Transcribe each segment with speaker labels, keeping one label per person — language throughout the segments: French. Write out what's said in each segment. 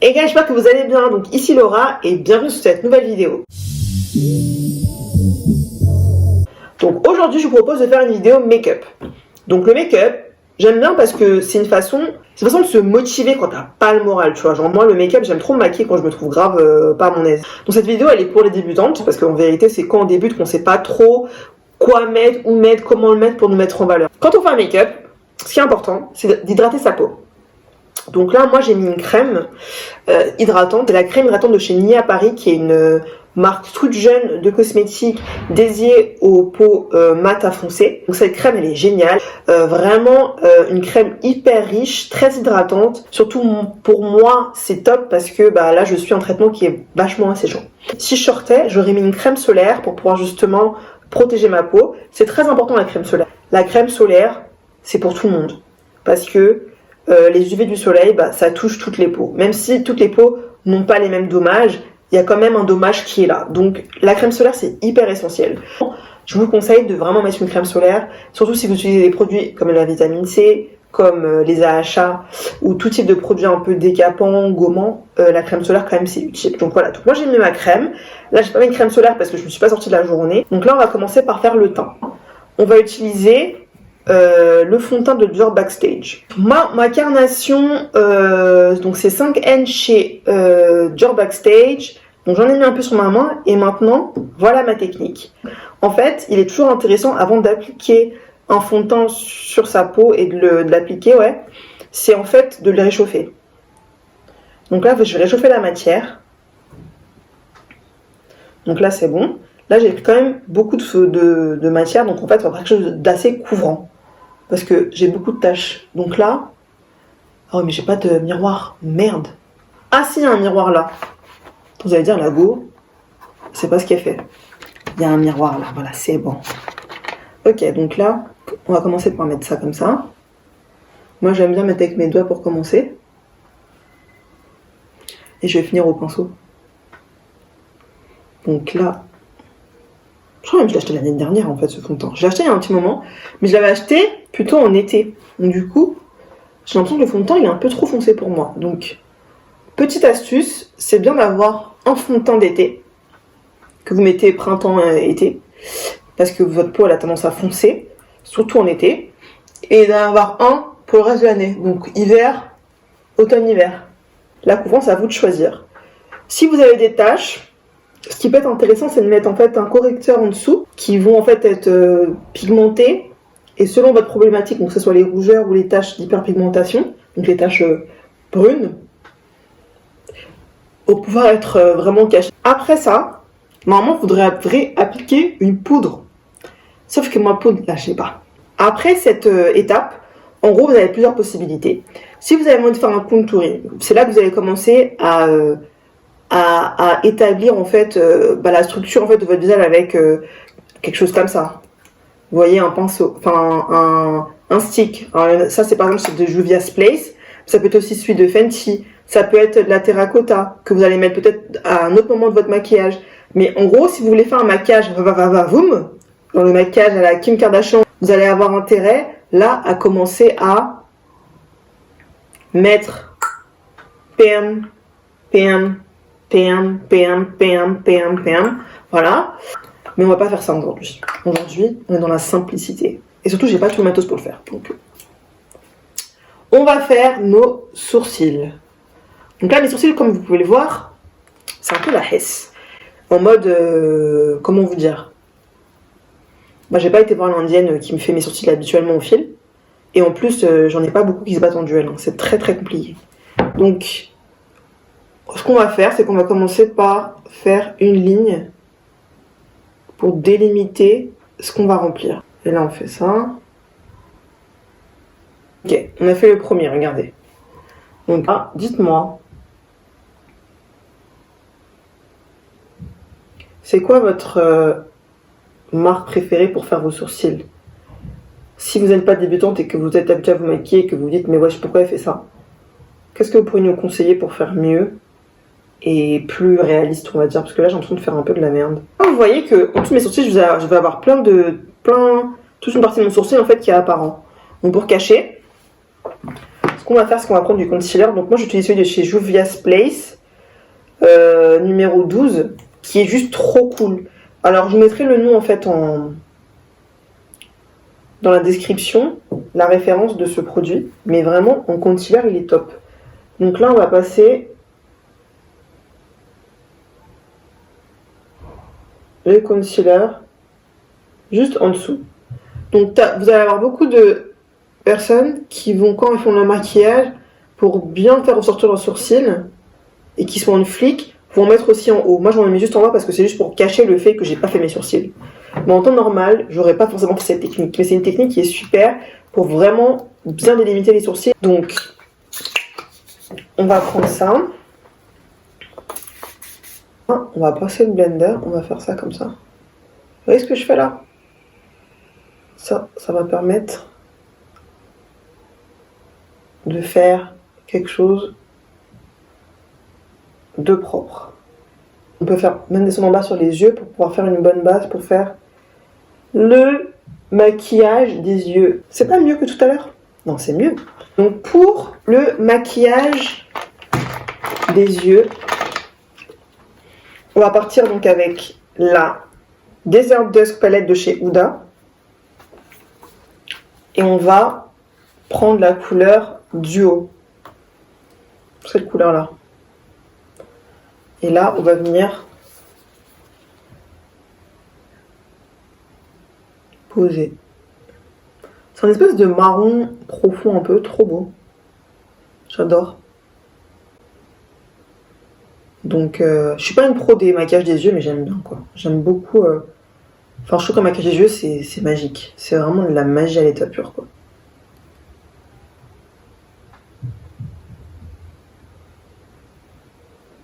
Speaker 1: Et gars, j'espère que vous allez bien. Donc ici Laura et bienvenue sur cette nouvelle vidéo. Donc aujourd'hui, je vous propose de faire une vidéo make-up. Donc le make-up, j'aime bien parce que c'est une façon de se motiver quand t'as pas le moral, tu vois. Genre moi, le make-up, j'aime trop me maquiller quand je me trouve grave pas à mon aise. Donc cette vidéo, elle est pour les débutantes parce qu'en vérité, c'est quand on débute qu'on sait pas trop quoi mettre, où mettre, comment le mettre pour nous mettre en valeur. Quand on fait un make-up, ce qui est important, c'est d'hydrater sa peau. Donc là, moi, j'ai mis une crème hydratante. C'est la crème hydratante de chez Nia Paris, qui est une marque toute jeune de cosmétiques dédiée aux peaux mat à foncé. Donc cette crème, elle est géniale. Vraiment une crème hyper riche, très hydratante. Surtout pour moi, c'est top parce que là, je suis en traitement qui est vachement asséchant. Si je sortais, j'aurais mis une crème solaire pour pouvoir justement protéger ma peau. C'est très important la crème solaire. La crème solaire, c'est pour tout le monde. Parce que les UV du soleil, ça touche toutes les peaux. Même si toutes les peaux n'ont pas les mêmes dommages, il y a quand même un dommage qui est là. Donc la crème solaire, c'est hyper essentiel. Je vous conseille de vraiment mettre une crème solaire, surtout si vous utilisez des produits comme la vitamine C, comme les AHA, ou tout type de produits un peu décapants, gommants. La crème solaire, quand même, c'est utile. Donc voilà, donc moi j'ai mis ma crème. Là, j'ai pas mis une crème solaire parce que je me suis pas sortie de la journée. Donc là, on va commencer par faire le teint. On va utiliser le fond de teint de Dior Backstage. Ma carnation, donc c'est 5N chez Dior Backstage. Donc j'en ai mis un peu sur ma main et maintenant, voilà ma technique. En fait, il est toujours intéressant avant d'appliquer un fond de teint sur sa peau et de l'appliquer, c'est en fait de le réchauffer. Donc là, je vais réchauffer la matière. Donc là, c'est bon. Là, j'ai pris quand même beaucoup de matière, donc en fait, on va faire quelque chose d'assez couvrant. Parce que j'ai beaucoup de taches. Donc là... Oh, mais j'ai pas de miroir. Merde. Ah si, il y a un miroir là. Vous allez dire, la go, c'est pas ce qu'elle fait. Il y a un miroir là. Voilà, c'est bon. Ok, donc là, on va commencer par mettre ça comme ça. Moi, j'aime bien mettre avec mes doigts pour commencer. Et je vais finir au pinceau. Donc là... Je crois même que je l'ai acheté l'année dernière en fait, ce fond de teint. Je l'ai acheté il y a un petit moment, mais je l'avais acheté plutôt en été. Donc du coup, j'ai l'impression que le fond de teint il est un peu trop foncé pour moi. Donc, petite astuce, c'est bien d'avoir un fond de teint d'été, que vous mettez printemps-été, parce que votre peau elle a tendance à foncer, surtout en été, et d'avoir un pour le reste de l'année. Donc hiver, automne-hiver. La couvrance, c'est à vous de choisir. Si vous avez des taches, ce qui peut être intéressant, c'est de mettre en fait un correcteur en dessous qui vont en fait être pigmentés et selon votre problématique, donc que ce soit les rougeurs ou les taches d'hyperpigmentation, donc les taches brunes, pour pouvoir être vraiment caché. Après ça, normalement, vous devrez appliquer une poudre. Sauf que ma poudre, là, je sais pas. Après cette étape, en gros, vous avez plusieurs possibilités. Si vous avez envie de faire un contouring, c'est là que vous allez commencer à établir en fait la structure en fait de votre visage avec quelque chose comme ça. Vous voyez, un pinceau, enfin un stick. Alors, ça c'est par exemple c'est de Juvia's Place. Ça peut être aussi celui de Fenty. Ça peut être de la terracotta que vous allez mettre peut-être à un autre moment de votre maquillage. Mais en gros, si vous voulez faire un maquillage voum, dans le maquillage à la Kim Kardashian, vous allez avoir intérêt là à commencer à mettre PM, voilà. Mais on va pas faire ça aujourd'hui. Aujourd'hui, on est dans la simplicité. Et surtout, j'ai pas tout le matos pour le faire. Donc, on va faire nos sourcils. Donc là, mes sourcils, comme vous pouvez le voir, c'est un peu la hesse. En mode, comment vous dire ? Moi, j'ai pas été voir l'indienne qui me fait mes sourcils habituellement au fil. Et en plus, j'en ai pas beaucoup qui se battent en duel. C'est très très compliqué. Donc... ce qu'on va faire, c'est qu'on va commencer par faire une ligne pour délimiter ce qu'on va remplir. Et là, on fait ça. Ok, on a fait le premier, regardez. Donc, dites-moi. C'est quoi votre marque préférée pour faire vos sourcils? Si vous n'êtes pas débutante et que vous êtes habitué à vous maquiller et que vous vous dites, mais wesh, pourquoi elle fait ça? Qu'est-ce que vous pourriez nous conseiller pour faire mieux et plus réaliste, on va dire, parce que là j'ai l'impression de faire un peu de la merde. Vous voyez que en dessous de mes sourcils, je vais avoir toute une partie de mon sourcil en fait qui est apparent. Donc pour cacher, ce qu'on va faire, c'est qu'on va prendre du concealer. Donc moi j'utilise celui de chez Juvia's Place, numéro 12, qui est juste trop cool. Alors je vous mettrai le nom en fait dans la description, la référence de ce produit. Mais vraiment, en concealer, il est top. Donc là, on va passer le concealer juste en dessous. Donc vous allez avoir beaucoup de personnes qui vont, quand ils font leur maquillage, pour bien faire ressortir leurs sourcils et qui sont en flic, vont en mettre aussi en haut. Moi, j'en mets juste en bas parce que c'est juste pour cacher le fait que j'ai pas fait mes sourcils. Mais en temps normal, j'aurais pas forcément fait cette technique. Mais c'est une technique qui est super pour vraiment bien délimiter les sourcils. Donc, on va prendre ça. On va passer le blender. On va faire ça comme ça. Vous voyez ce que je fais là? Ça va permettre de faire quelque chose de propre. On peut faire même descendre en bas sur les yeux pour pouvoir faire une bonne base pour faire le maquillage des yeux. C'est pas mieux que tout à l'heure? Non, c'est mieux. Donc pour le maquillage des yeux, on va partir donc avec la Desert Dusk palette de chez Huda. Et on va prendre la couleur Duo. Cette couleur-là. Et là, on va venir poser. C'est un espèce de marron profond un peu, trop beau. J'adore. Donc, je suis pas une pro des maquillages des yeux, mais j'aime bien quoi. J'aime beaucoup. Enfin, je trouve qu'un maquillage des yeux, c'est magique. C'est vraiment de la magie à l'état pur quoi.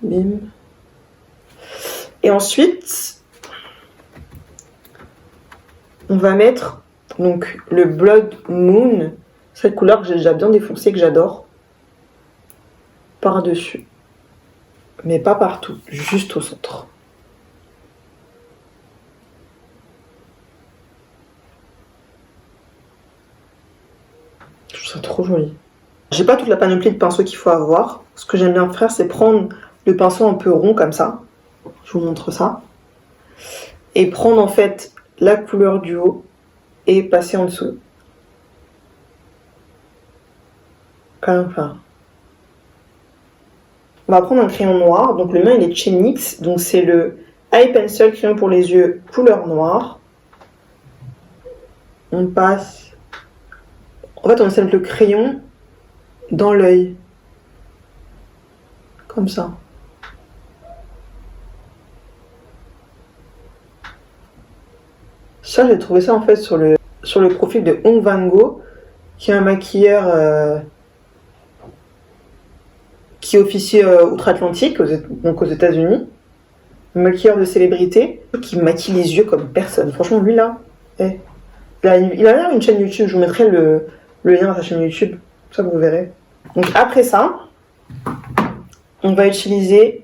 Speaker 1: Bim. Et ensuite, on va mettre donc le Blood Moon, cette couleur que j'ai déjà bien défoncée, que j'adore, par-dessus. Mais pas partout, juste au centre. Je trouve ça trop joli. J'ai pas toute la panoplie de pinceaux qu'il faut avoir. Ce que j'aime bien faire, c'est prendre le pinceau un peu rond comme ça. Je vous montre ça. Et prendre en fait la couleur du haut et passer en dessous. Comme ça. On va prendre un crayon noir. Donc le mien il est de chez NYX. Donc c'est le Eye Pencil crayon pour les yeux couleur noire. On passe. En fait on essaie de mettre le crayon dans l'œil. Comme ça. Ça, j'ai trouvé ça en fait sur le profil de Hong Van Go, qui est un maquilleur qui officie outre-Atlantique, donc aux États-Unis. Un maquilleur de célébrité qui maquille les yeux comme personne. Franchement, lui là, il a l'air une chaîne YouTube. Je vous mettrai le lien à sa chaîne YouTube, ça vous verrez. Donc après ça, on va utiliser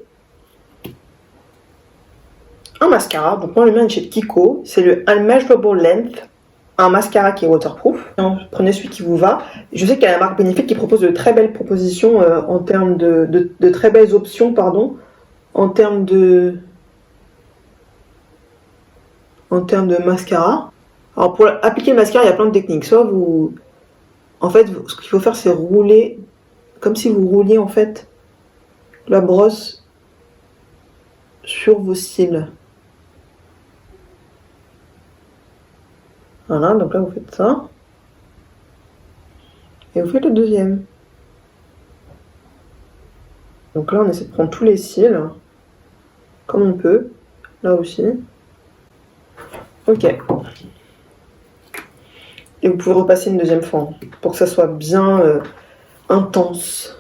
Speaker 1: un mascara. Donc moi le mien est chez Kiko, c'est le Unmeasurable Length, un mascara qui est waterproof. Prenez celui qui vous va. Je sais qu'il y a la marque Benefit qui propose de très belles propositions en termes de très belles options, pardon, en termes de mascara. Alors pour appliquer le mascara, il y a plein de techniques. Soit vous, en fait, ce qu'il faut faire, c'est rouler comme si vous rouliez en fait la brosse sur vos cils. Voilà, donc là vous faites ça. Et vous faites le deuxième. Donc là on essaie de prendre tous les cils, comme on peut. Là aussi. Ok. Et vous pouvez repasser une deuxième fois, pour que ça soit bien intense.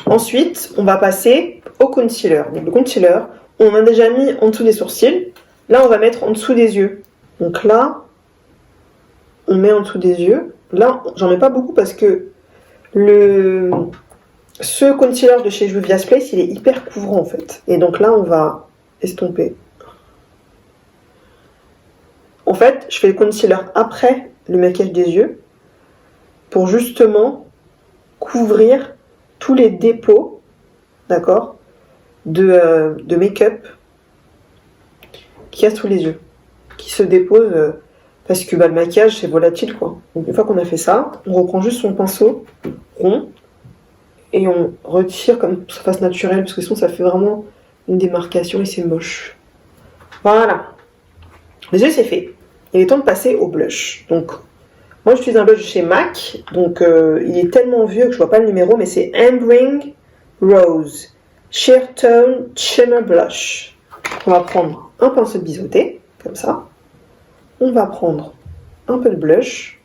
Speaker 1: Ensuite, on va passer au concealer. Donc le concealer, on a déjà mis en dessous des sourcils. Là, on va mettre en dessous des yeux. Donc là, on met en dessous des yeux. Là, j'en mets pas beaucoup parce que ce concealer de chez Juvia's Place, il est hyper couvrant en fait. Et donc là, on va estomper. En fait, je fais le concealer après le maquillage des yeux pour justement couvrir tous les dépôts, d'accord, de make-up qu'il y a sous les yeux, qui se déposent parce que le maquillage c'est volatile quoi. Donc une fois qu'on a fait ça, on reprend juste son pinceau rond et on retire comme ça fasse naturel parce que sinon ça fait vraiment une démarcation et c'est moche. Voilà. Les yeux c'est fait. Il est temps de passer au blush. Donc moi j'utilise un blush chez MAC, donc il est tellement vieux que je vois pas le numéro, mais c'est Ambring Rose Sheer Tone Shimmer Blush. On va prendre un pinceau de biseauté, comme ça. On va prendre un peu de blush,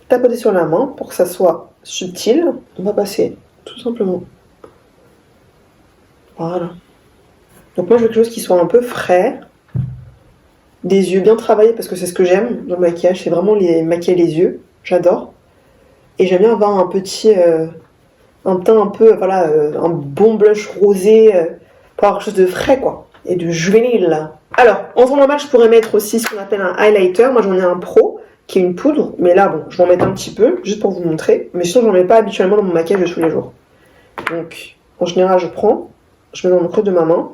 Speaker 1: tapoter sur la main pour que ça soit subtil. On va passer tout simplement. Voilà. Donc moi je veux quelque chose qui soit un peu frais, des yeux bien travaillés parce que c'est ce que j'aime dans le maquillage, c'est vraiment maquiller les yeux, j'adore. Et j'aime bien avoir un petit, un teint un peu, voilà, un bon blush rosé pour avoir quelque chose de frais quoi, et de juvénile. Alors, en temps normal, je pourrais mettre aussi ce qu'on appelle un highlighter. Moi, j'en ai un pro, qui est une poudre. Mais là, bon, je vais en mettre un petit peu, juste pour vous montrer. Mais sinon, j'en mets pas habituellement dans mon maquillage de tous les jours. Donc, en général, je mets dans le creux de ma main.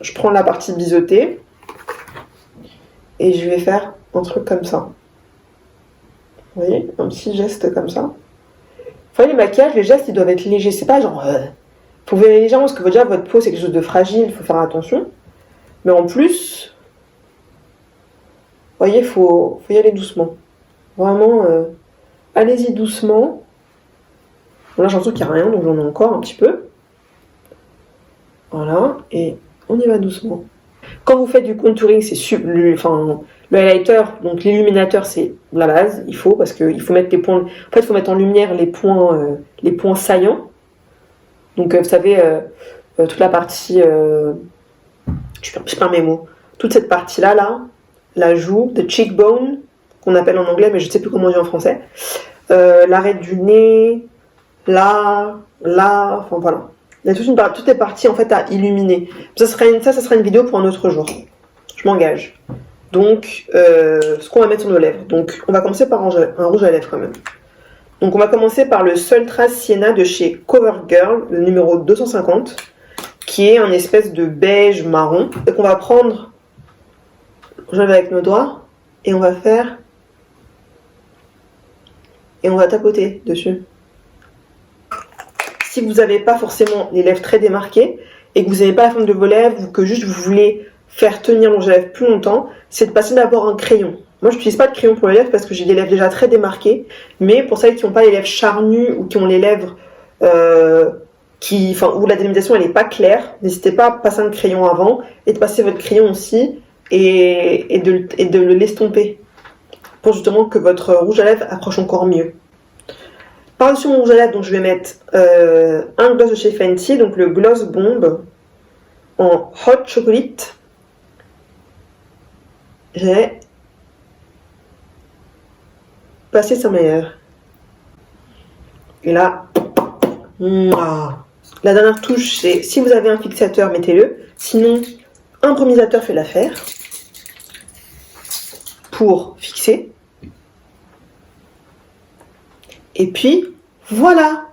Speaker 1: Je prends la partie biseautée. Et je vais faire un truc comme ça. Vous voyez, un petit geste comme ça. Vous voyez, les maquillages, les gestes, ils doivent être légers. C'est pas genre... Vous pouvez aller légèrement parce que déjà votre peau c'est quelque chose de fragile, il faut faire attention. Mais en plus, vous voyez, faut y aller doucement. Vraiment, allez-y doucement. Bon, là j'ai l'impression qu'il n'y a rien, donc j'en ai encore un petit peu. Voilà, et on y va doucement. Quand vous faites du contouring, c'est le highlighter, donc l'illuminateur c'est la base, il faut, parce qu'il faut mettre les points. En fait, il faut mettre en lumière les points saillants. Donc vous savez, toute la partie, je perds mes mots, toute cette partie-là, la joue, the cheekbone, qu'on appelle en anglais, mais je ne sais plus comment on dit en français, l'arrêt du nez, là, enfin voilà. Il y a toutes les parties en fait à illuminer. Ça sera une vidéo pour un autre jour, je m'engage. Donc, ce qu'on va mettre sur nos lèvres. Donc, on va commencer par un rouge à lèvres quand même. Donc on va commencer par le Soul Trace Sienna de chez CoverGirl, le numéro 250, qui est un espèce de beige marron. Et qu'on va prendre, je vais avec nos doigts, et on va faire, et on va tapoter dessus. Si vous n'avez pas forcément les lèvres très démarquées, et que vous n'avez pas la forme de vos lèvres, ou que juste vous voulez faire tenir le rouge à lèvres plus longtemps, c'est de passer d'abord un crayon. Moi, je n'utilise pas de crayon pour les lèvres parce que j'ai des lèvres déjà très démarquées. Mais pour celles qui n'ont pas les lèvres charnues ou qui ont les lèvres où la délimitation elle n'est pas claire, n'hésitez pas à passer un crayon avant et de passer votre crayon aussi et de l'estomper pour justement que votre rouge à lèvres approche encore mieux. Par-dessus mon rouge à lèvres, donc, je vais mettre un gloss de chez Fenty, donc le Gloss Bomb en Hot Chocolate. J'ai passer sa meilleure. Et là, la dernière touche, c'est si vous avez un fixateur, mettez-le. Sinon, un brumisateur fait l'affaire pour fixer. Et puis, voilà,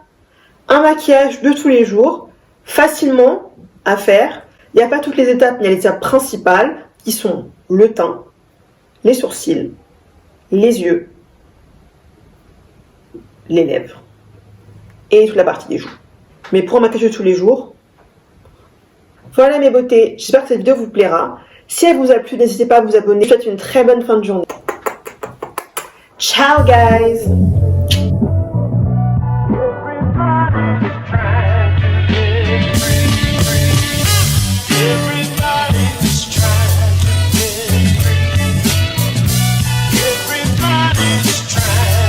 Speaker 1: un maquillage de tous les jours, facilement à faire. Il n'y a pas toutes les étapes, il y a les étapes principales qui sont le teint, les sourcils, les yeux, les lèvres et toute la partie des joues. Mais pour un maquillage de tous les jours, voilà mes beautés, j'espère que cette vidéo vous plaira. Si elle vous a plu, n'hésitez pas à vous abonner. Je vous souhaite une très bonne fin de journée. Ciao guys!